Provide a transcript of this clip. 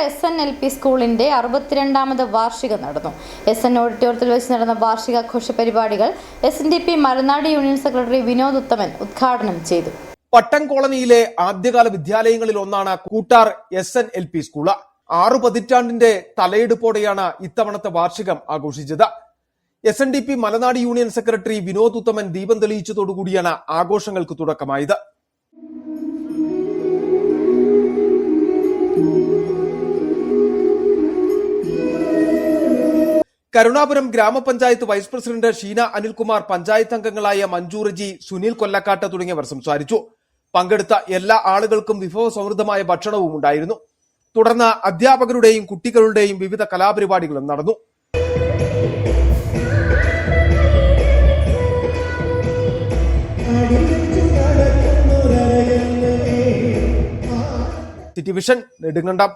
SNLP സ്കൂളിന്റെ 62ാമത് വാർഷികം നടന്നു. SN ഓഡിറ്റോറിയത്തിൽ വെച്ച് നടന്ന വാർഷികാഘോഷ പരിപാടികൾ SNDP മലനാട് യൂണിയൻ സെക്രട്ടറി വിനോദ് ഉത്തമൻ ഉദ്ഘാടനം ചെയ്തു. പട്ടം കോളനിയിലെ ആദ്യകാല വിദ്യാലയങ്ങളിൽ ഒന്നാണ് കൂട്ടാർ SNLP സ്കൂള്. 6 പതിറ്റാണ്ടിന്റെ തലയെടുപ്പോടെയാണ് ഇത്തവണത്തെ വാർഷികം ആഘോഷിച്ചത്. SNDP മലനാട് യൂണിയൻ സെക്രട്ടറി വിനോദ് ഉത്തമൻ ദീപം തെളിയിച്ചതോടുകൂടിയാണ് ആഘോഷങ്ങൾക്ക് തുടക്കമായത്. കരുണാപുരം ഗ്രാമപഞ്ചായത്ത് വൈസ് പ്രസിഡന്റ് ഷീന അനിൽകുമാർ, പഞ്ചായത്ത് അംഗങ്ങളായ മഞ്ജു റജി, സുനിൽ കൊല്ലക്കാട്ട് തുടങ്ങിയവർ സംസാരിച്ചു. പങ്കെടുത്ത എല്ലാ ആളുകൾക്കും വിഭവസമൃദ്ധമായ ഭക്ഷണവും ഉണ്ടായിരുന്നു. തുടർന്ന് അധ്യാപകരുടെയും കുട്ടികളുടെയും വിവിധ കലാപരിപാടികളും നടന്നു. City vision Nedumkandam.